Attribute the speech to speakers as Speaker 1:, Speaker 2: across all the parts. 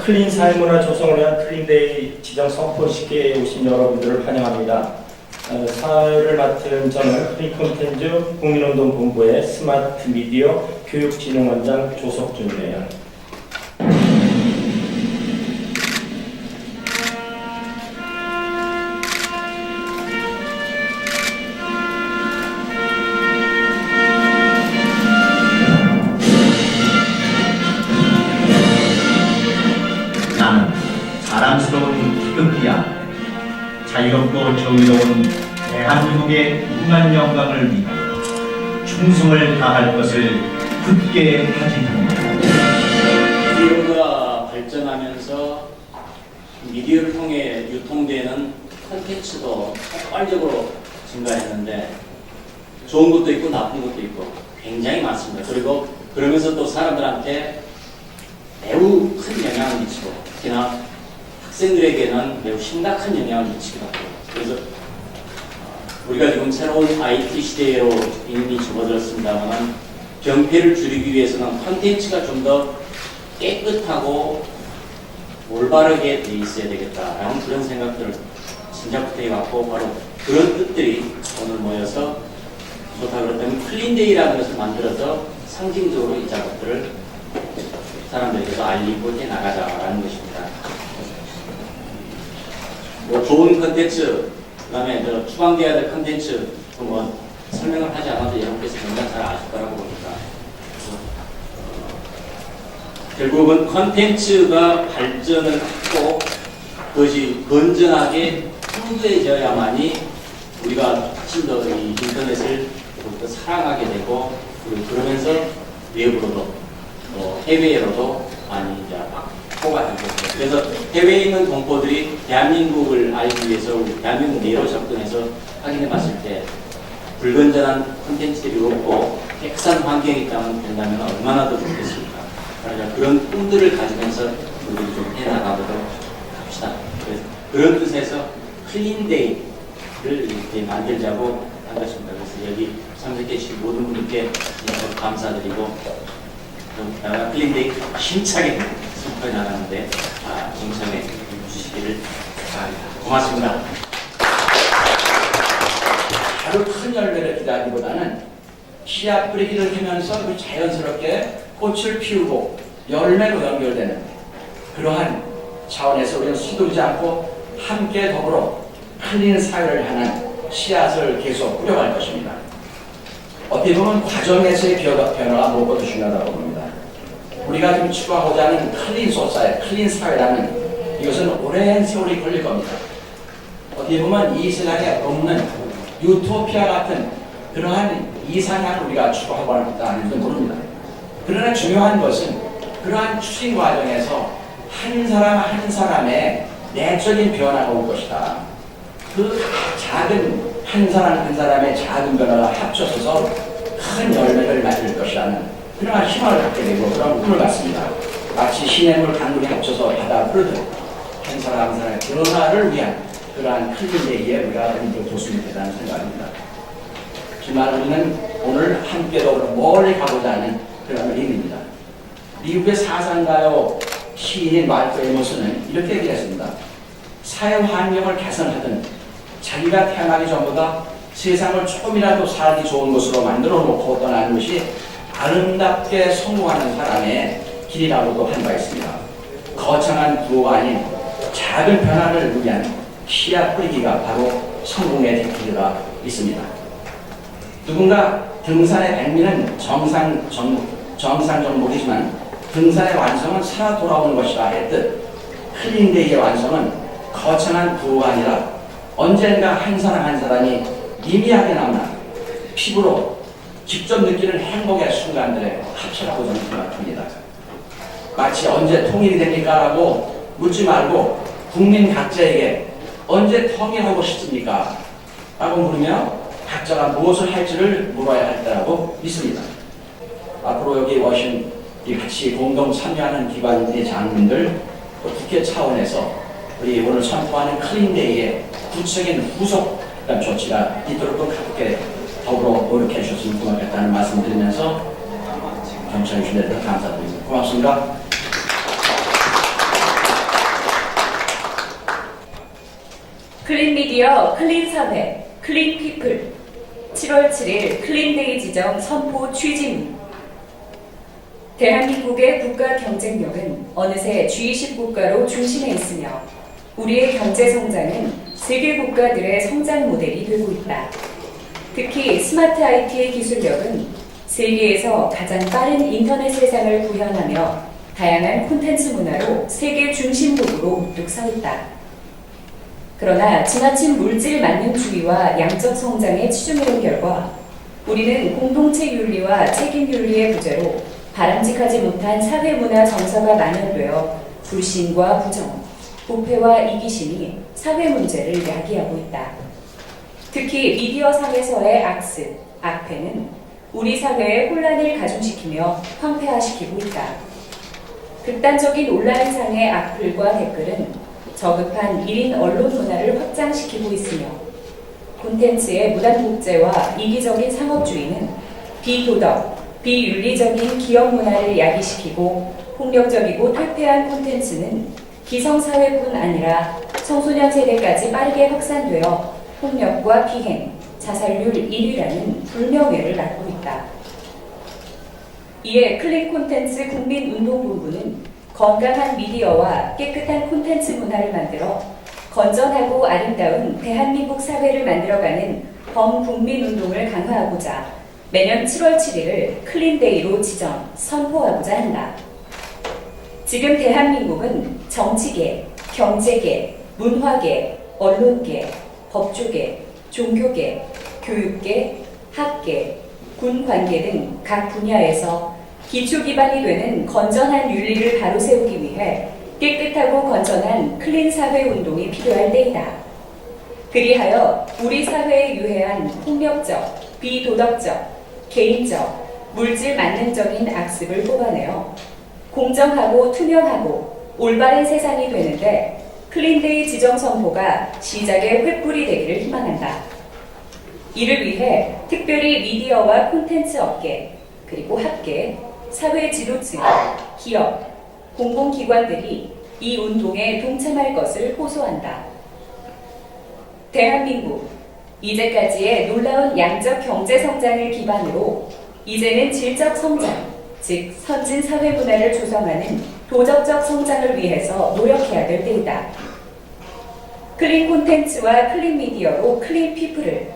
Speaker 1: 클린 사회문화 조성을 위한 클린데이 지정 선포식에 오신 여러분들을 환영합니다. 사회를 맡은 저는 클린 콘텐츠 국민운동본부의 스마트 미디어 교육진흥원장 조석준이에요.
Speaker 2: 나는 자랑스러운 태극기야. 자유롭고 정의로운 대한민국의 무한 영광을 위해 충성을 다할 것을 굳게 다짐합니다.
Speaker 3: 미디어가 발전하면서 미디어를 통해 유통되는 콘텐츠도 폭발적으로 증가했는데 좋은 것도 있고 나쁜 것도 있고 굉장히 많습니다. 그리고 그러면서 또 사람들한테 매우 큰 영향을 미치고 특히나 학생들에게는 매우 심각한 영향을 미치기도 하고 그래서 우리가 지금 새로운 IT 시대로 이미 접어들었습니다만 병폐를 줄이기 위해서는 콘텐츠가 좀 더 깨끗하고 올바르게 돼 있어야 되겠다라는 그런 생각들을 진작부터 해왔고 바로 그런 뜻들이 오늘 모여서 좋다 그렇다면 클린데이라는 것을 만들어서 상징적으로 이 작업들을 사람들에게도 알리고 해나가자라는 것입니다. 뭐 좋은 컨텐츠, 그 다음에 추방돼야 될 컨텐츠, 뭐 설명을 하지 않아도 여러분께서 굉장히 잘 아실 거라고 봅니다. 결국은 컨텐츠가 발전을 하고 그것이 건전하게 풍부해져야만이 우리가 훨씬 더 이 인터넷을 더욱더 사랑하게 되고 그리고 그러면서 외부로도 또 해외로도 많이 이제 확보가 되고 그래서 해외에 있는 동포들이 대한민국을 알기 위해서 우리 대한민국 내로 접근해서 확인해 봤을 때 불건전한 콘텐츠들이 없고 깨끗한 환경이 있다면 된다면 얼마나 더 좋겠습니까? 그러니까 그런 꿈들을 가지면서 우리를 좀 해나가도록 합시다. 그래서 그런 뜻에서 클린데이를 이렇게 만들자고 한 것입니다. 그래서 여기 참석해 주신 모든 분들께 감사드리고 좀 클린데이 힘차게 선포해 나가는데 동참해 주시기를 바랍니다. 고맙습니다.
Speaker 4: 바로 큰 열매를 기다리기보다는 씨앗 뿌리기를 하면서 그 자연스럽게 꽃을 피우고 열매로 연결되는 그러한 차원에서 우리는 서두르지 않고 함께 더불어 클린 사회를 향한 씨앗을 계속 뿌려갈 것입니다. 어떻게 보면 과정에서의 변화가 무엇보다 중요하다고 봅니다. 우리가 지금 추구하고자 하는 클린 소사회, 클린 사회라는 이것은 오랜 세월이 걸릴 겁니다. 어떻게 보면 이 세상에 없는 유토피아 같은 그러한 이상향을 우리가 추구하고 있다는 줄 모릅니다. 그러나 중요한 것은 그러한 추진 과정에서 한 사람 한 사람의 내적인 변화가 올 것이다. 그 작은 한 사람 한 사람의 작은 변화가 합쳐져서 큰 열매를 맺을 것이라는 그러한 희망을 갖게 되고 그런 꿈을 갖습니다. 마치 시냇물 강물이 합쳐서 바다 흐르듯 한 사람 한 사람의 변화를 위한 그러한 클린데이에 우리가 뒀으면 된다는 생각입니다. 정말 우리는 오늘 함께 더불어 멀리 가고자 하는 그런 의미입니다. 미국의 사상가요 시인인 마르크 에머슨은 이렇게 얘기했습니다. 사회 환경을 개선하든 자기가 태어나기 전보다 세상을 조금이라도 살기 좋은 곳으로 만들어 놓고 떠나는 것이 아름답게 성공하는 사람의 길이라고도 한 바 있습니다. 거창한 구호가 아닌 작은 변화를 위한 씨앗 뿌리기가 바로 성공의 길이가 있습니다. 누군가 등산의 백미는 정상 정복이지만 등산의 완성은 살아 돌아오는 것이라 했듯 클린데이의 완성은 거창한 구호가 아니라 언젠가 한 사람 한 사람이 미미하게나마 피부로 직접 느끼는 행복의 순간들의 합체라고 저는 생각합니다. 마치 언제 통일이 됩니까? 라고 묻지 말고 국민 각자에게 언제 통일하고 싶습니까? 라고 물으며 각자가 무엇을 할지를 물어야 할 때라고 믿습니다. 앞으로 여기 오신 같이 공동 참여하는 기관의 장님들 또 국회 차원에서 우리 오늘 선포하는 클린데이의 구체적인 후속 조치가 있도록 함께 더불어 노력해 주셨으면 고맙겠다는 말씀 드리면서 경청해 주신 데 감사드립니다. 고맙습니다.
Speaker 5: 클린 미디어, 클린 사회, 클린 피플 7월 7일 클린데이 지정 선포 취지문. 대한민국의 국가 경쟁력은 어느새 G20 국가로 중심에 있으며 우리의 경제 성장은 세계 국가들의 성장 모델이 되고 있다. 특히 스마트 IT의 기술력은 세계에서 가장 빠른 인터넷 세상을 구현하며 다양한 콘텐츠 문화로 세계 중심국으로 우뚝 서 있다. 그러나 지나친 물질 만능주의와 양적 성장에 치중해온 결과 우리는 공동체 윤리와 책임 윤리의 부재로 바람직하지 못한 사회문화 정서가 만연되어 불신과 부정, 부패와 이기심이 사회 문제를 야기하고 있다. 특히 미디어상에서의 악습, 악패는 우리 사회의 혼란을 가중시키며 황폐화시키고 있다. 극단적인 온라인상의 악플과 댓글은 저급한 1인 언론 문화를 확장시키고 있으며 콘텐츠의 무단 복제와 이기적인 상업주의는 비도덕, 비윤리적인 기업 문화를 야기시키고 폭력적이고 퇴폐한 콘텐츠는 기성사회뿐 아니라 청소년 세대까지 빠르게 확산되어 폭력과 비행, 자살률 1위라는 불명예를 낳고 있다. 이에 클린 콘텐츠 국민운동본부는 건강한 미디어와 깨끗한 콘텐츠 문화를 만들어 건전하고 아름다운 대한민국 사회를 만들어가는 범국민운동을 강화하고자 매년 7월 7일을 클린데이로 지정, 선포하고자 한다. 지금 대한민국은 정치계, 경제계, 문화계, 언론계, 법조계, 종교계, 교육계, 학계, 군관계 등 각 분야에서 기초 기반이 되는 건전한 윤리를 바로 세우기 위해 깨끗하고 건전한 클린 사회 운동이 필요할 때이다. 그리하여 우리 사회에 유해한 폭력적, 비도덕적, 개인적, 물질 만능적인 악습을 뽑아내어 공정하고 투명하고 올바른 세상이 되는데 클린데이 지정 선포가 시작의 횃불이 되기를 희망한다. 이를 위해 특별히 미디어와 콘텐츠 업계, 그리고 학계, 사회 지도층, 기업, 공공기관들이 이 운동에 동참할 것을 호소한다. 대한민국, 이제까지의 놀라운 양적 경제 성장을 기반으로 이제는 질적 성장, 즉 선진 사회 문화를 조성하는 도덕적 성장을 위해서 노력해야 될 때이다. 클린 콘텐츠와 클린 미디어로 클린 피플을,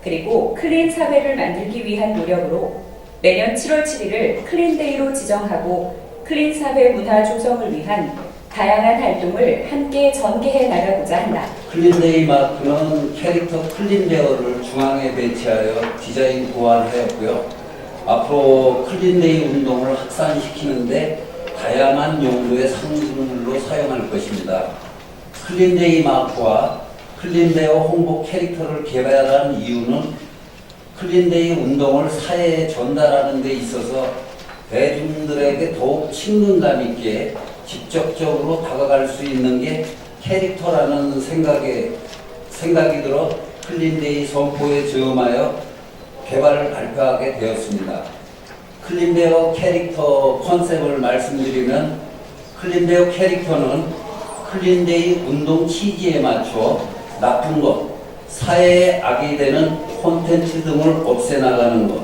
Speaker 5: 그리고 클린 사회를 만들기 위한 노력으로 매년 7월 7일을 클린데이로 지정하고 클린 사회 문화 조성을 위한 다양한 활동을 함께 전개해 나가고자 한다.
Speaker 6: 클린데이 마크는 캐릭터 클린베어를 중앙에 배치하여 디자인 고안하였고요. 앞으로 클린데이 운동을 확산시키는데 다양한 용도의 상징물로 사용할 것입니다. 클린데이 마크와 클린베어 홍보 캐릭터를 개발한 이유는 클린데이 운동을 사회에 전달하는 데 있어서 대중들에게 더욱 친근감 있게 직접적으로 다가갈 수 있는 게 캐릭터라는 생각이 들어 클린데이 선포에 저음하여 개발을 발표하게 되었습니다. 클린베어 캐릭터 컨셉을 말씀드리면 클린베어 캐릭터는 클린데이 운동 취지에 맞춰 나쁜 것, 사회에 악이 되는 콘텐츠 등을 없애나가는 것,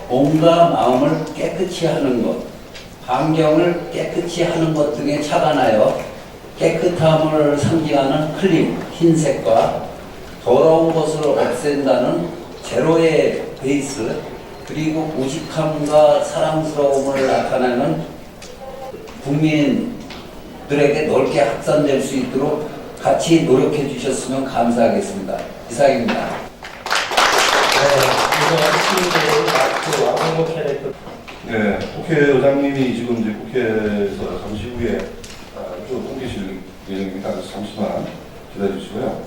Speaker 6: 몸과 마음을 깨끗이 하는 것, 환경을 깨끗이 하는 것 등에 착안하여 깨끗함을 상징하는 클린, 흰색과 더러운 것을 없앤다는 제로의 베이스, 그리고 우직함과 사랑스러움을 나타내는 국민들에게 넓게 확산될 수 있도록 같이 노력해 주셨으면 감사하겠습니다. 이상입니다.
Speaker 1: 마크와 홍보 캐릭터.
Speaker 7: 네, 국회의장님이 지금 이제 국회에서 잠시 후에 좀 옮기실 예정입니다. 그래서 잠시만 기다려주시고요.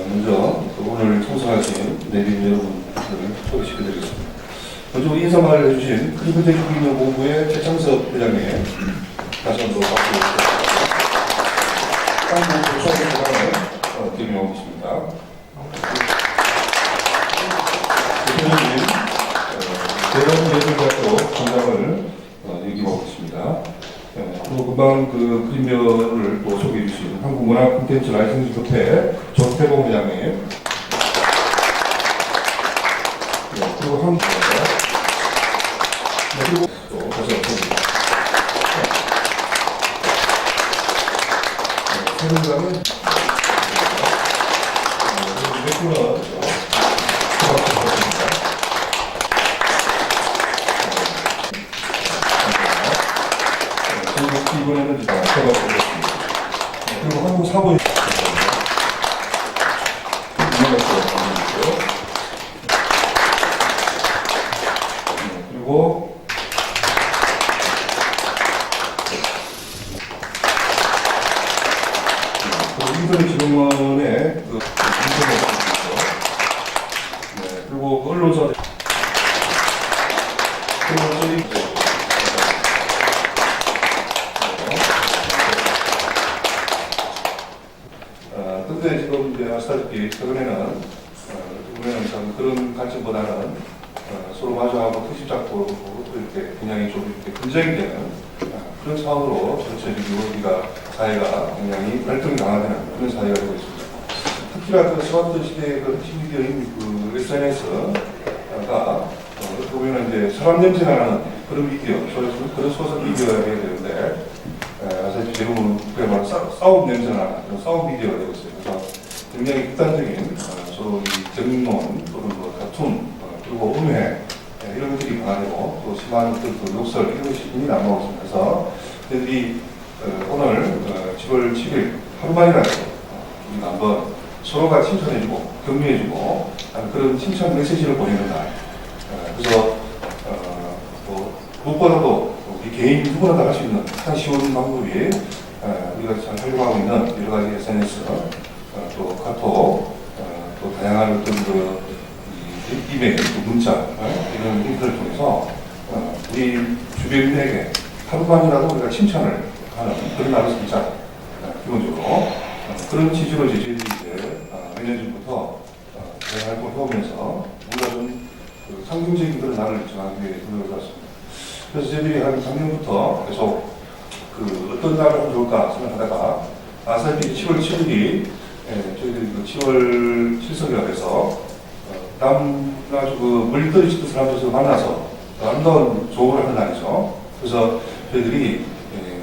Speaker 7: 먼저 오늘 참석하신 내빈 여러분들을 소개시켜드리겠습니다. 먼저 인사말을 해주신 클리브랜드 국민연구본부의 최창섭 회장님 다시 한번 박수 부탁드립니다. 쌍부 조사의 소감을 드리고 계십니다. 대표님 대형예술대학교 장학을 얘기하고 있습니다. 그리고 금방 그 그림별을 또 소개해 주신 한국문화 콘텐츠 라이선스 협회 조태봉 회장님. 네, 그리고 그리고 또 다시 어떻습니다. 세분장은 그리고 이번에는 제가 보겠습니다. 그리고 한국 사본 그리고 인터넷 지원원의 그 인터넷 그리고 언론사 근데 지금 이제 아시다시피 최근에는 참 그런 관점보다는 서로 마주하고 특집 잡고 이렇게 굉장히 좀 이렇게 분쟁이 되는 그런 상황으로 전체적으로 우리가 사회가 굉장히 갈등이 강화되는 그런 사회가 되고 있습니다. 특히나 그 스마트 시대의 그 핵심 미디어인 그 SNS가 어떻게 보면 이제 사람 냄새가 나는 그런 미디어, 그런 소셜 미디어가 되어야 되는데 사실 지금은 그야말로 싸움 냄새가 나는 그런 싸움 미디어가 되고 있어요. 그래서 굉장히 극단적인 서로 이 정론 또는 뭐 다툼 그리고 음해 이런 것들이 강화되고 또 심한 어떤 그 욕설 이런 것이 이미 남아오고 있습니다. 그래서 저희들이 오늘 10월 7일 하루만이라도 우리가 한번 서로가 칭찬해주고 격려해주고 그런 칭찬 메시지를 보내는 날. 그래서 무엇보다도 우리 개인 누구나 다 할 수 있는 가장 쉬운 방법이 우리가 잘 활용하고 있는 여러 가지 SNS, 또 카톡, 또 다양한 어떤 그 이메일, 또 문자 이런 인터넷을 통해서 우리 주변인에게 하루만이라도 우리가 칭찬을 하는 그런 날을 진짜 기본적으로 그런 취지로 저희들이 이제 몇 년 전부터 활동을 해오면서 우리가 좀 상징적인 그런 날을 정하기 위해 노력을 해왔습니다. 그래서 저희들이 한 작년부터 계속 그 어떤 날을 하면 좋을까 생각하다가 아시다시피 10월 7일이 저희들이 그 10월 칠성이라고 해서 아주 그 멀리 떨어진 사람들을 만나서 아름다운 조언을 하는 날이죠. 그래서 저희들이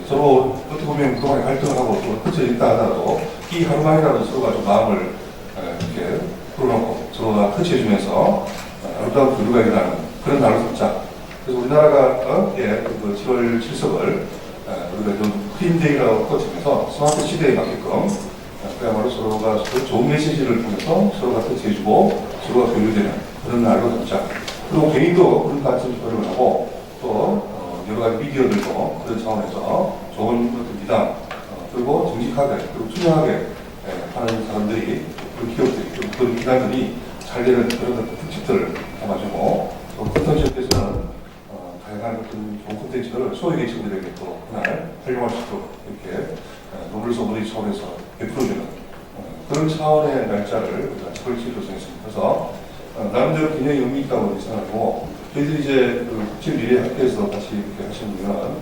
Speaker 7: 서로 어떻게 보면 그동안에 갈등을 하고 또 끝에 있다 하더라도 이 하루만이라도 서로가 좀 마음을 이렇게 풀어놓고 서로가 터치해주면서 아름다운 교류가 일어나는 그런 날을 잡자. 그래서 우리나라가 그 10월 7석을 우리가 좀 크림데이라고 거치면서 스마트 시대에 맞게끔 그야말로 서로가 좋은 메시지를 통해서 서로가 터치해주고 서로가 교류되는 그런 날로 잡자. 그리고 개인도 그런 관점에서 노력을 하고 또 여러 가지 미디어들도 그런 차원에서 좋은 미담 그리고 정직하게 그리고 투명하게 하는 사람들이 그런 기업들이 그런 기관들이 잘 되는 그런 특집들을 담아주고 또 콘텐츠에서는 다양한 어떤 좋은 콘텐츠를 소외 계층들에게 또 그날 활용할 수 있도록 이렇게 노블소블리 차원에서 베풀어주는 그런 차원의 날짜를 우리가 10월 7일로 정했습니다. 그래서 나름대로 굉장히 의미 있다고 생각하고 저희들이 이제 그 국제미래학회에서 같이 이렇게 하시면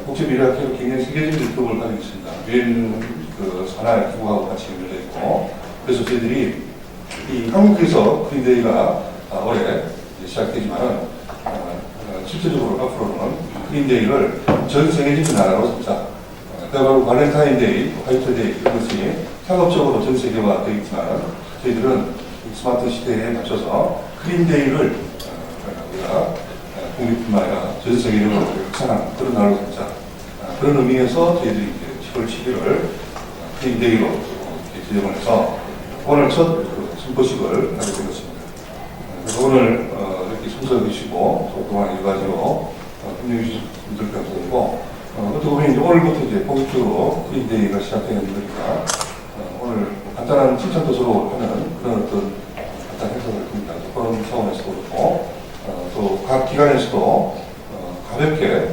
Speaker 7: 국제미래학회는 굉장히 세계적인 기록을 가지고 있습니다. 유엔 그 산하의 기구하고 같이 연결되어 있고 그래서 저희들이 이 한국에서 그린데이가 올해 시작되지만은 실질적으로 앞으로는 그린데이를 전 세계적인 나라로 잡자. 바로 발렌타인데이, 화이트데이 이런 것이 상업적으로 전 세계화 되어 있지만 저희들은 스마트 시대에 맞춰서 그린데이를 우리가 국립뿐만 아니라 전 세계적으로 확산하는 그런 날로 잡자. 그런 의미에서 저희들이 이제 10월 7일을 그린데이로 지정을 해서 오늘 첫 선포식을 하게 되었습니다. 그래서 오늘 이렇게 참석해 주시고 또 그동안 여러 가지로 협력해 주신 분들 감사드리고 어떻게 보면 이제 오늘부터 이제 본격적으로 그린데이가 시작되는 거니까 오늘 간단한 칭찬도 서로 하는 그런 어떤 간단한 행사를 합니다. 그런 차원에서도 그렇고 또 각 기관에서도 가볍게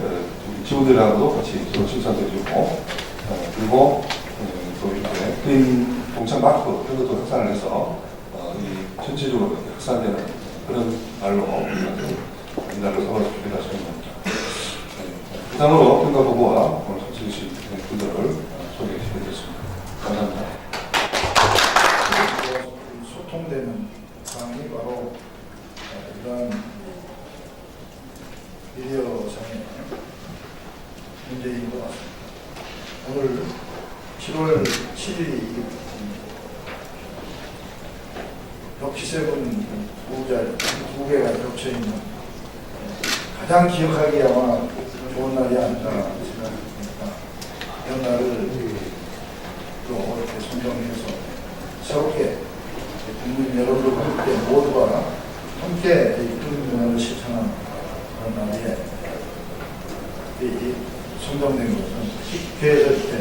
Speaker 7: 직원들하고도 같이 서로 칭찬도 해주고 그리고 또 이렇게 그린 동창 마크 이런 것도 확산을 해서 이 전체적으로 이렇게 확산되는 그런 날로 이 날을 삼아서 준비하시는 겁니다. 이상으로 평가보고와 오늘 참석해주신 분들을 소개해드렸습니다. 감사합니다.
Speaker 8: 소통되는 상황이 바로 이러한 미디어상의 문제인 것 같습니다. 오늘 7월 7일이 67 부자 두 개가 겹쳐있는 가장 기억하기 아마 좋은 날이 아닌가 생각합니다. 이런 날을 또 이렇게 선정해서 새롭게 국민 여러분들 함께 모두가 함께 국민 문화를 실천하는 그런 날에 이 선정된 것은 국회에서 이렇게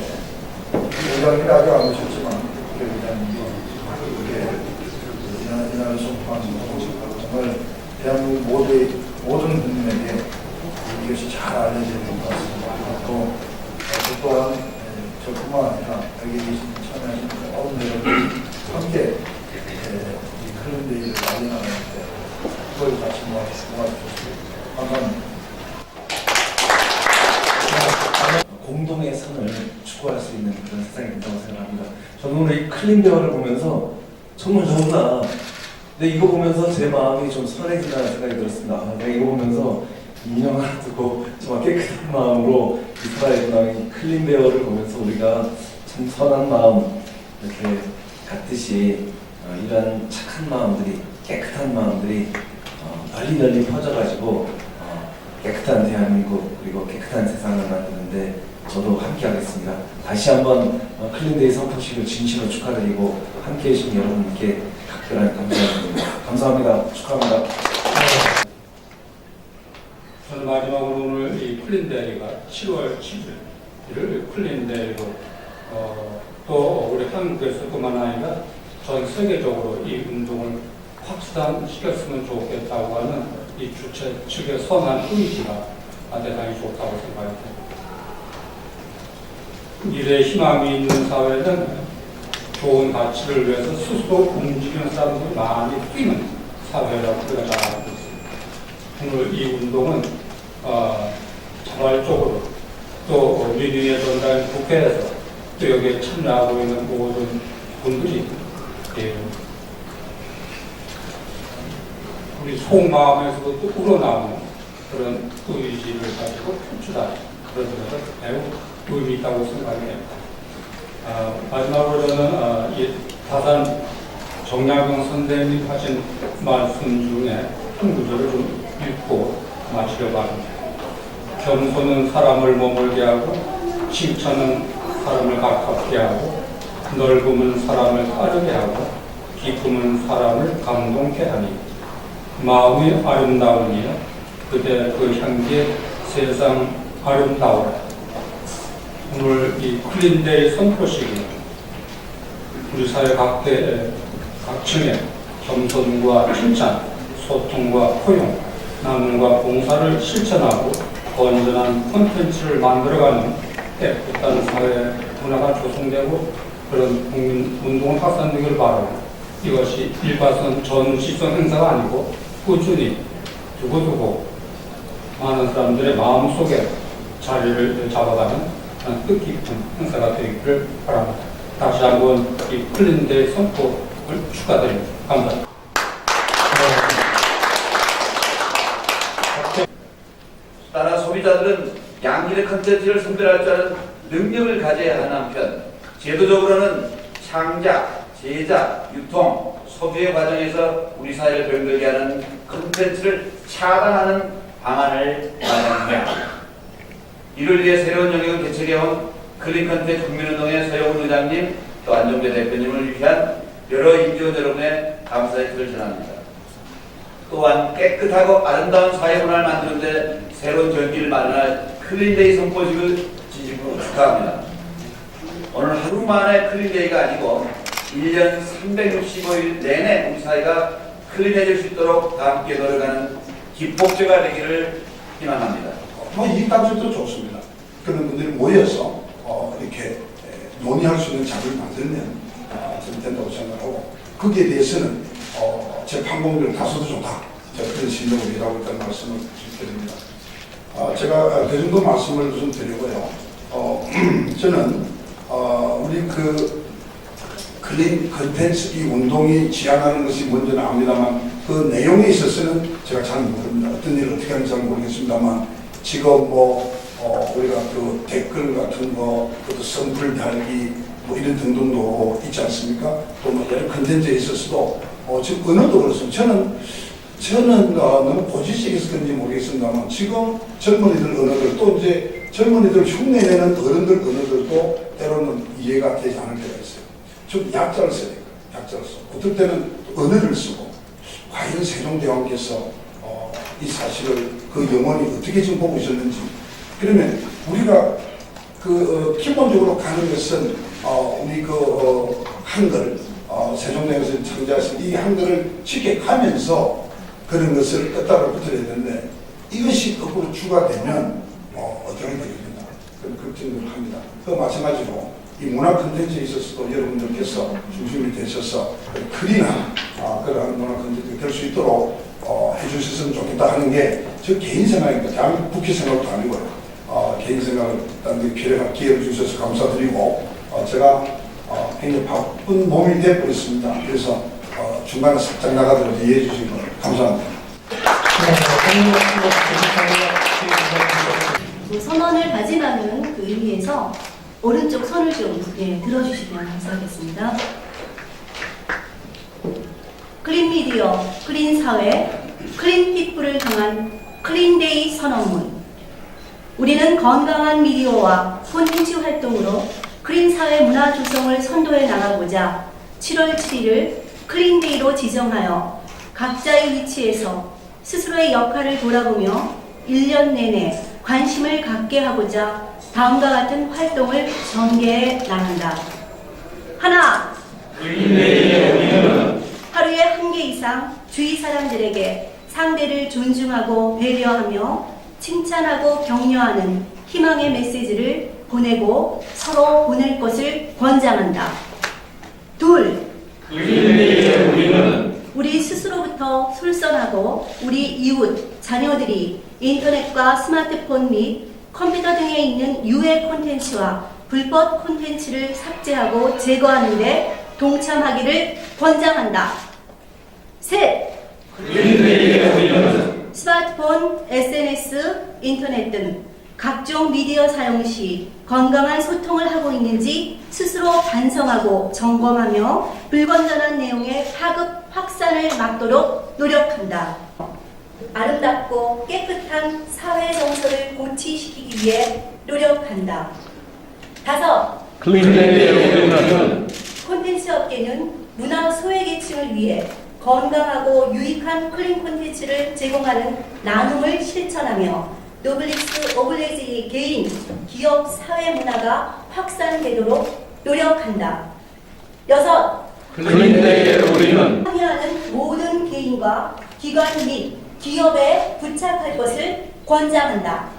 Speaker 8: 의장님이 아직 안 오셨지만 국회 의장님이 이렇게 이날을 선포하는 것은 정말 대한민국 모든 국민에게 이것이 잘 알려져야 될 것 같습니다. 또 또한 저뿐만 아니라 여기 계신 참여하신 모든 여러분들 함께 이 클린데이를 마련하는데 그걸 같이 모아주셨습니다. 감사합니다.
Speaker 9: 공동의 선을 추구할 수 있는 그런 세상이 된다고 생각합니다. 저는 오늘 이 클린데어를 보면서 정말 너무나 근데 이거 보면서 제 마음이 좀 선해진다는 생각이 들었습니다. 내가 이거 보면서 인형 하나 두고 정말 깨끗한 마음으로 이스라엘 문화의 클린데어를 보면서 우리가 참 선한 마음 이렇게 갖듯이 이런 착한 마음들이 깨끗한 마음들이 널리 퍼져가지고 깨끗한 대한민국 그리고 깨끗한 세상을 만드는데 저도 함께 하겠습니다. 다시 한번 클린데이 선포식을 진심으로 축하드리고 함께 해주신 여러분께 각별한 감사드립니다. 감사합니다. 축하합니다.
Speaker 10: 저는 마지막으로 오늘 이 클린데이가 7월 7일을 클린데이로 또 우리 한국에서뿐만 아니라 전 세계적으로 이 운동을 확산시켰으면 좋겠다고 하는 이 주최 측의 선한 의지가 대단히 좋다고 생각합니다. 미래의 희망이 있는 사회는 좋은 가치를 위해서 스스로 움직이는 사람들이 많이 뛰는 사회라고 우리가 잘 알고 있습니다. 오늘 이 운동은 자발적으로 또 민의에 전달된 국회에서 또 여기에 참여하고 있는 모든 분들이 우리 속마음에서도 또 우러나오는 그런 의지를 가지고 표출하는 그런 점에서 매우 의미 있다고 생각해요. 마지막으로 저는 이 다산 정약용 선생님이 하신 말씀 중에 한 구절을 좀 읽고 마치려고 합니다. 겸손은 사람을 머물게 하고 칭찬은 사람을 가깝게 하고 넓음은 사람을 따르게 하고 기쁨은 사람을 감동케 하니 마음이 아름다우니여 그대 그 향기에 세상 아름다워라. 오늘 이 클린데이 선포식이 우리 사회 각층의 겸손과 칭찬, 소통과 포용, 나눔과 봉사를 실천하고 건전한 콘텐츠를 만들어가는 깨끗한 사회 문화가 조성되고 그런 국민 운동을 확산되기를 바라고 이것이 일과성 전시성 행사가 아니고 꾸준히 두고두고 많은 사람들의 마음속에 자리를 잡아가는 뜻깊은 행사가 되기를 바랍니다. 다시 한번 이 클린데이 선포를 축하드립니다. 감사합니다.
Speaker 6: 따라 소비자들은 양질의 컨텐츠를 선별할 줄 아는 능력을 가져야 하는 한편 제도적으로는 창작, 제작, 유통, 소비의 과정에서 우리 사회를 병들게 하는 컨텐츠를 차단하는 방안을 마련해야 합니다. 이를 위해 새로운 영역을 개척해온 클린컨텐츠 국민운동의 서영훈 의장님 또 안종배 대표님을 위한 여러 임직원 여러분의 감사의 뜻을 전합니다. 또한 깨끗하고 아름다운 사회 문화를 만드는 데 새로운 전기를 마련할 클린데이 선포식을 진심으로 축하합니다. 오늘 하루 만에 클린데이가 아니고 1년 365일 내내 우리 사회가 클린해질 수 있도록 다 함께 노력하는 기폭제가 되기를 희망합니다.
Speaker 8: 이 단체도 좋습니다. 그런 분들이 모여서 이렇게 논의할 수 있는 자리를 만들면 좀 된다고 생각하고 거기에 대해서는 제 판공비를 다소도 좋다. 제가 그런 심정으로 일하고 있다는 말씀을 드립니다. 제가 그 정도 말씀을 좀 드리고요. 저는 우리 그 클린 컨텐츠 이 운동이 지향하는 것이 먼저는 압니다만 그 내용에 있어서는 제가 잘 모릅니다. 어떤 일을 어떻게 하는지 잘 모르겠습니다만 지금 우리가 그 댓글 같은 거, 또 선풀 달기 뭐 이런 등등도 있지 않습니까? 또 뭐 여러 컨텐츠에 있어서도 지금 언어도 그렇습니다. 저는 너무 고지식에서 그런지 모르겠습니다만 지금 젊은이들 언어들 또 이제 젊은이들 흉내내는 어른들 언어들도 때로는 이해가 되지 않을 때가 있어요. 좀 약자를 써야 돼요. 약자를 써. 어떨 때는 언어를 쓰고 과연 세종대왕께서 이 사실을 그 영혼이 어떻게 지금 보고 있었는지 그러면 우리가 기본적으로 가는 것은 우리 한글 세종대왕께서 창조하신 이 한글을 지켜가면서 그런 것을 끝다로 붙여야 되는데 이것이 거꾸로 추가되면 어떻게 되겠나 그런 걱정을 합니다. 그 마찬가지로 이 문화 콘텐츠에 있어서도 여러분들께서 중심이 되셔서 클린한 그런 문화 콘텐츠가 될 수 있도록 해주셨으면 좋겠다 하는 게 저 개인 생각입니다. 대한민국 국회 생각도 아니고요. 개인 생각을 필요한 기회를 주셔서 감사드리고 제가 굉장히 바쁜 몸이 되어버렸습니다. 그래서 중간에 살짝 나가도록 이해해 주시기 바랍니다. 감사합니다.
Speaker 11: 선언을 다짐하는 그 의미에서 오른쪽 손을 좀 들어주시면 감사하겠습니다. 클린 미디어, 클린 사회, 클린 피플을 향한 클린데이 선언문. 우리는 건강한 미디어와 콘텐츠 활동으로 클린 사회 문화 조성을 선도해 나가고자 7월 7일을 클린데이로 지정하여 각자의 위치에서 스스로의 역할을 돌아보며 1년 내내 관심을 갖게 하고자 다음과 같은 활동을 전개해 나간다. 하나, 하루에 1개 이상 주위 사람들에게 상대를 존중하고 배려하며 칭찬하고 격려하는 희망의 메시지를 보내고 서로 보낼 것을 권장한다. 둘, 우리 스스로부터 솔선하고 우리 이웃, 자녀들이 인터넷과 스마트폰 및 컴퓨터 등에 있는 유해 콘텐츠와 불법 콘텐츠를 삭제하고 제거하는 데 동참하기를 권장한다. 셋, 스마트폰, SNS, 인터넷 등 각종 미디어 사용 시 건강한 소통을 하고 있는지 스스로 반성하고 점검하며 불건전한 내용의 파급 확산을 막도록 노력한다. 아름답고 깨끗한 사회 정서를 고취시키기 위해 노력한다. 다섯, 콘텐츠 업계는 문화 소외계층을 위해 건강하고 유익한 클린 콘텐츠를 제공하는 나눔을 실천하며 노블리스 오블레지의 개인, 기업, 사회 문화가 확산되도록 노력한다. 여섯,
Speaker 10: 클린데이에 우리는
Speaker 11: 참여하는 모든 개인과 기관 및 기업에 부착할 것을 권장한다.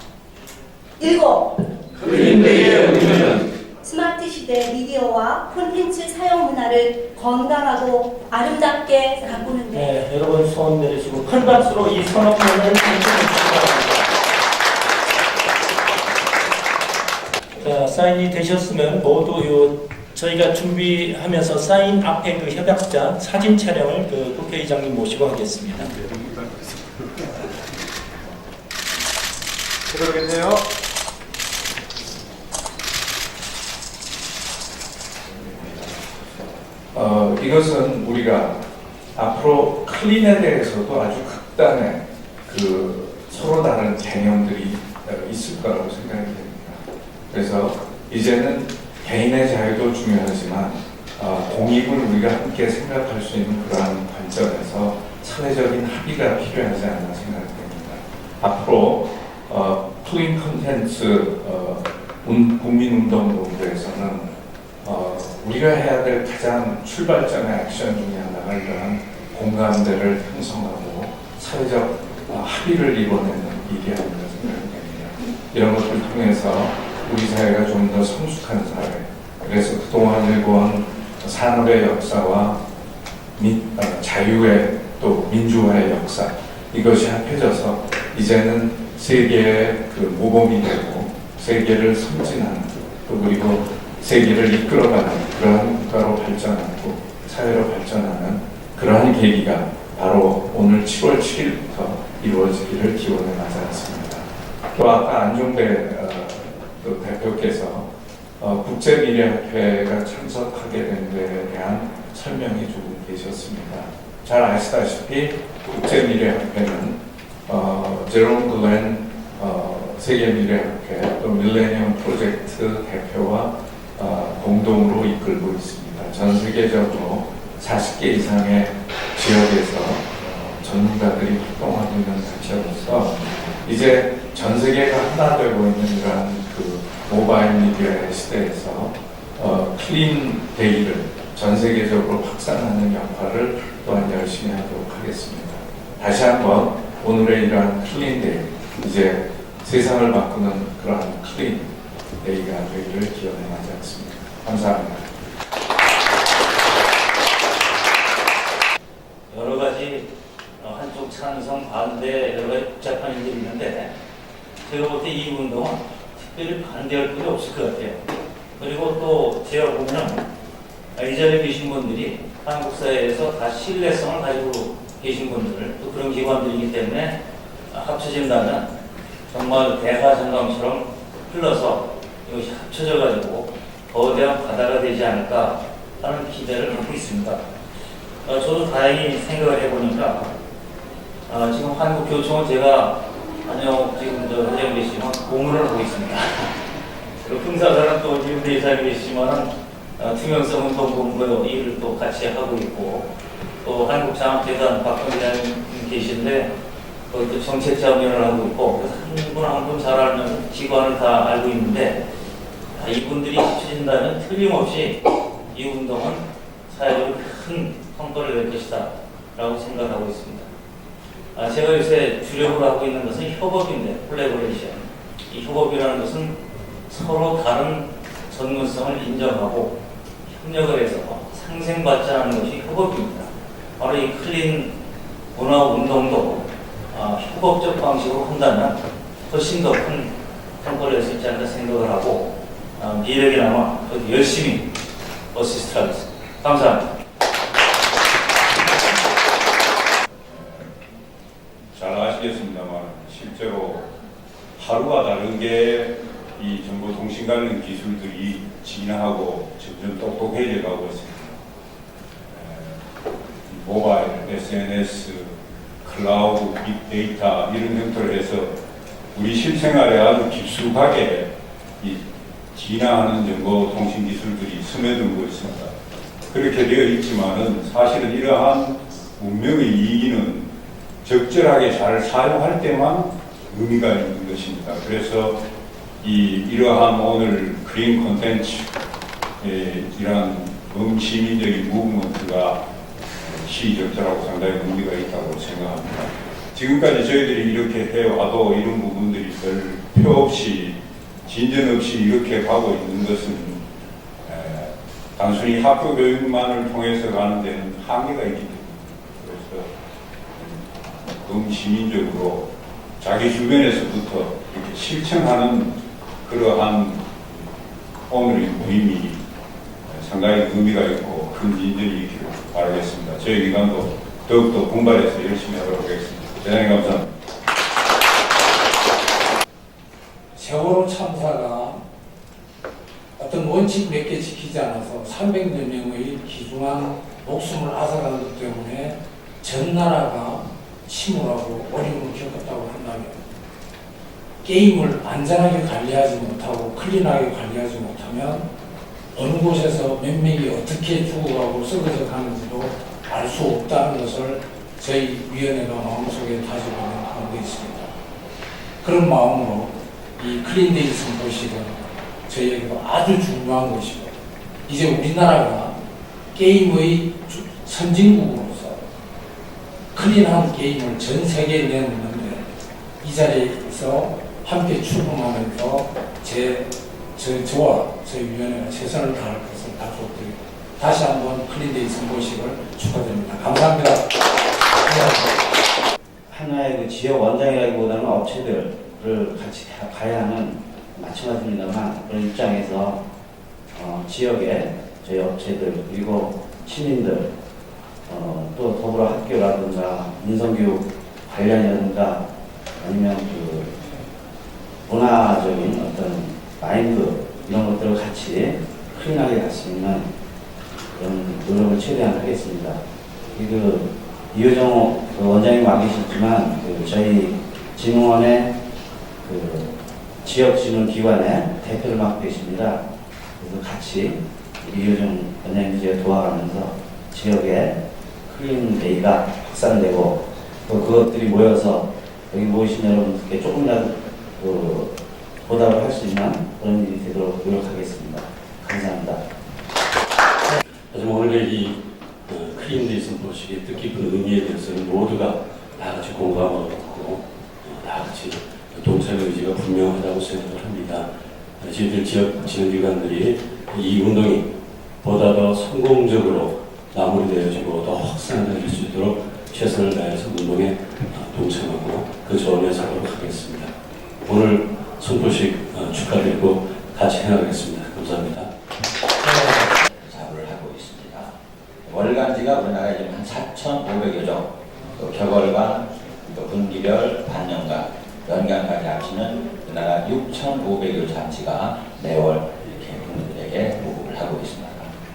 Speaker 11: 일곱,
Speaker 10: 클린데이에 우리는
Speaker 11: 스마트 시대 미디어와 콘텐츠 사용 문화를 건강하고 아름답게 가꾸는데
Speaker 1: 네, 여러분 손 내리시고 큰 박수로 이 선언문을 청취해 주시기 바랍니다. 자, 사인이 되셨으면 모두 저희가 준비하면서 사인 앞에 그 협약자 사진 촬영을 그 국회의장님 모시고 하겠습니다.
Speaker 7: 그러겠네요.
Speaker 12: 이것은 우리가 앞으로 클린에 대해서도 아주 극단의 서로 다른 개념들이 있을 거라고 생각이 됩니다. 그래서 이제는 개인의 자유도 중요하지만 공익을 우리가 함께 생각할 수 있는 그러한 관점에서 사회적인 합의가 필요하지 않나 생각됩니다. 앞으로 클린 콘텐츠 국민운동본부에서는 우리가 해야 될 가장 출발점의 액션 중에 하나가 이러한 공감대를 형성하고 사회적 합의를 이뤄내는 일이 아닌가 생각됩니다. 이런 것을 통해서 우리 사회가 좀 더 성숙한 사회, 그래서 그동안 일궈온 산업의 역사와 자유의 또 민주화의 역사, 이것이 합해져서 이제는 세계의 모범이 되고 세계를 선진하는 또 그리고 세계를 이끌어가는 그러한 국가로 발전하고 사회로 발전하는 그러한 계기가 바로 오늘 7월 7일부터 이루어지기를 기원해 마지 않습니다. 또 아까 안종배 또 대표께서 국제미래협회가 참석하게 된 데에 대한 설명이 조금 계셨습니다. 잘 아시다시피 국제미래협회는 제롬 글렌 세계미래협회 또 밀레니엄 프로젝트 대표와 공동으로 이끌고 있습니다. 전 세계적으로 40개 이상의 지역에서 전문가들이 활동하고 있는 단체로서 이제 전 세계가 하나 되고 있는 이러한 그 모바일 미디어의 시대에서 클린 데이를 전 세계적으로 확산하는 역할을 또한 열심히 하도록 하겠습니다. 다시 한번 오늘의 이러한 클린 데이, 이제 세상을 바꾸는 그러한 클린 데이가 되기를 기원해 마지 않습니다. 감사합니다.
Speaker 1: 여러 가지 한쪽 찬성, 반대 여러 가지 복잡한 일들이 있는데 제가 볼 때 이 운동은 특별히 반대할 필요 없을 것 같아요. 그리고 또 제가 보면 이 자리에 계신 분들이 한국 사회에서 다 신뢰성을 가지고 계신 분들 또 그런 기관들이기 때문에 합쳐진다면 정말 대하장강처럼 흘러서 이것이 합쳐져 가지고 거대한 바다가 되지 않을까 하는 기대를 갖고 있습니다. 저도 다행히 생각을 해보니까 지금 한국교총은 제가 지금 회장 계시지만 공문을 하고 있습니다. 그리고 흥사사는 또 지금 대사에 계시지만은 투명성 운동본부 일을 또 같이 하고 있고 또 한국장학재단 박근혜님 계신데 또 정책자문을 하고 있고 그래서 한 분 한 분 잘 알면 기관을 다 알고 있는데 이분들이 합쳐진다면 틀림없이 이 운동은 사회적으로 큰 성과를 낼 것이다 라고 생각하고 있습니다. 제가 요새 주력으로 하고 있는 것은 협업인데 콜래보레이션. 이 협업이라는 것은 서로 다른 전문성을 인정하고 협력을 해서 상생받지 않는 것이 협업입니다. 바로 이 클린 문화 운동도 협업적 방식으로 한다면 훨씬 더 큰 성과를 낼 수 있지 않나 생각을 하고 미래에나마 열심히 어시스트 하겠습니다. 감사합니다.
Speaker 13: 잘 아시겠습니다만 실제로 하루와 다른 게 이 정보통신 관련 기술들이 진화하고 점점 똑똑해져 가고 있습니다. 모바일, SNS, 클라우드, 빅데이터 이런 형태로 해서 우리 실생활에 아주 깊숙하게 이 진화하는 정보통신 기술들이 스며들고 있습니다. 그렇게 되어 있지만은 사실은 이러한 문명의 이익은 적절하게 잘 사용할 때만 의미가 있는 것입니다. 그래서 이러한 오늘 그린 콘텐츠 이러한 범시민적인 무브먼트가 시적절하고 상당히 의미가 있다고 생각합니다. 지금까지 저희들이 이렇게 해와도 이런 부분들이 별 표 없이 진전 없이 이렇게 가고 있는 것은 단순히 학교 교육만을 통해서 가는 데는 한계가 있기 때문에 그래서 시민적으로 자기 주변에서부터 이렇게 실천하는 그러한 오늘의 모임이 상당히 의미가 있고 큰 진전이 있기를 바라겠습니다. 저희 기관도 더욱더 분발해서 열심히 하도록 하겠습니다. 대단히 감사합니다.
Speaker 10: 세월호 참사가 어떤 원칙 몇 개 지키지 않아서 300여 명의 귀중한 목숨을 앗아간 것 때문에 전 나라가 침울하고 어려움을 겪었다고 한다면 게임을 안전하게 관리하지 못하고 클린하게 관리하지 못하면 어느 곳에서 몇 명이 어떻게 죽어가고 썩어져 가는지도 알 수 없다는 것을 저희 위원회가 마음속에 다지고 있는 가운데 있습니다. 그런 마음으로 이 클린데이 선포식은 저희에게도 아주 중요한 것이고 이제 우리나라가 게임의 선진국으로서 클린한 게임을 전 세계에 내놓는데 이 자리에서 함께 출범하면서 저와 저희 위원회가 최선을 다할 것을 약속드리고 다시 한번 클린데이 선포식을 축하드립니다. 감사합니다.
Speaker 14: 하나의 그 지역 원장이라기보다는 업체들을 같이 가야 하는 마찬가지입니다만 그런 입장에서 지역의 저희 업체들 그리고 시민들 또 더불어 학교라든가 인성교육 관련이라든가 아니면 그 문화적인 어떤 마인드 이런 것들을 같이 클린하게 갈 수 있는 그런 노력을 최대한 하겠습니다. 이효정 원장님 와 계시지만 저희 진흥원의 지역진흥기관의 대표를 맡고 계십니다. 그래서 같이 이효정 원장님이 도와가면서 지역의 클린데이가 확산되고 또 그것들이 모여서 여기 모이신 여러분들께 조금이라도 보답을 할 수 있는 그런 일이 되도록 노력하겠습니다. 감사합니다.
Speaker 15: 하지만 오늘 이 클린데이 선포식의 뜻깊은 의미에 대해서는 모두가 다 같이 공감하고 다 같이 동참의 의지가 분명하다고 생각을 합니다. 저희들 지역 진흥기관들이 이 운동이 보다 더 성공적으로 마무리되어지고 더 확산될 수 있도록 최선을 다해서 운동에 동참하고 그 조언에 서도록 하겠습니다. 오늘 선포식 축하드리고 같이 해나가겠습니다. 감사합니다.
Speaker 16: 작업을 하고 있습니다. 월간지가 우리나라에 지금 한 4,500여 종, 또 격월간, 또 분기별, 반년간, 연간까지 합치면 우리나라 6,500여 잡지가 매월 이렇게 국민들에게 보급을 하고 있습니다.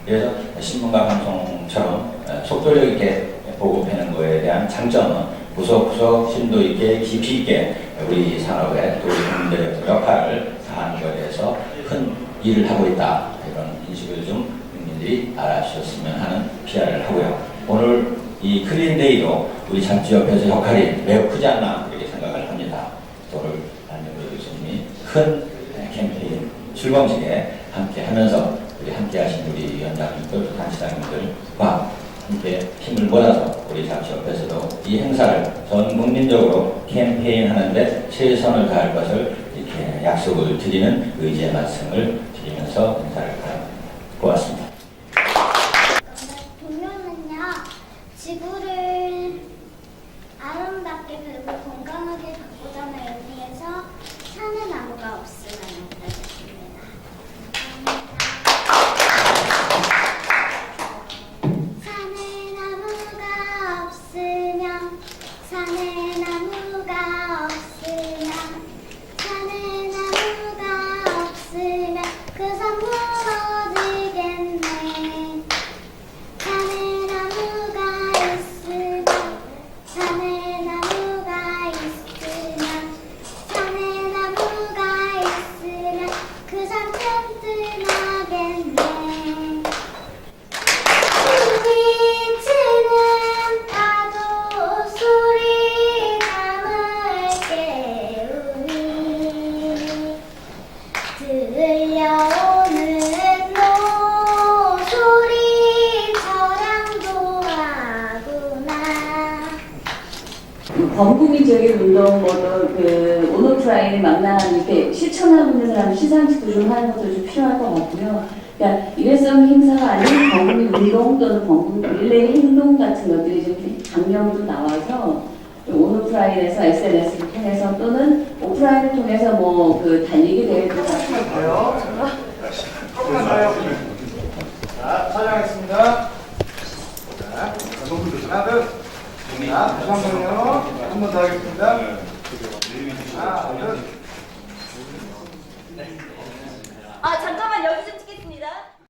Speaker 16: 그래서 신문과 방송처럼 속도력 있게 보급하는 것에 대한 장점은 구석구석 심도 있게 깊이 있게 우리 산업에 또 우리 국민들의 역할을 다하는 것에 대해서 큰 일을 하고 있다. 이런 인식을 좀 국민들이 알아주셨으면 하는 PR을 하고요. 오늘 이 클린데이도 우리 잡지협회에서 역할이 매우 크지 않나 그렇게 생각을 합니다. 오늘 안영배 교수님이 큰 캠페인 출범식에 함께 하면서 우리 함께 하신 우리 위원장님들, 단체장님들과 함께 힘을 모아서 우리 잡지협회에서도 이 행사를 전 국민적으로 캠페인 하는데 최선을 다할 것을 이렇게 약속을 드리는 의지의 말씀을 드리면서 인사를 고맙습니다.
Speaker 17: 동료는요, 지구를 아름답게 그리고 건강하게 가꾸자는 의미에서 사는 나무가 없으면 되겠습니다. 산에 나무가 없으면, 산에 나무가 없으면, 산에 나무가 없으면 그 산 무너지겠네. 산에 나무가 있으면, 산에 나무가 있으면, 산에 나무가 있으면 그 산 튼튼하겠네. 비치는 파도 소리 잠을 깨우니 들려오는 노소리처럼도 하구나.
Speaker 18: 범국민적인 운동, 오노프라인 만나는 이렇게 실천하고 있는 사람 시상식도 좀 하는 것도 좀 필요할 것 같고요. 그러니까 일회성 행사가 아닌 범국민 운동 또는 범국민 릴레이 행동 같은 것들이 좀 강령도 나와서 오노프라인에서 SNS를 통해서 또는 오프라인을 통해서 달리기 대회도 하고요.
Speaker 8: 조금만 더요. 자, 촬영하겠습니다. 자, 하나, 둘. 자, 다시 한 번요. 한 번 더 하겠습니다. 하나, 둘.
Speaker 17: 잠깐만.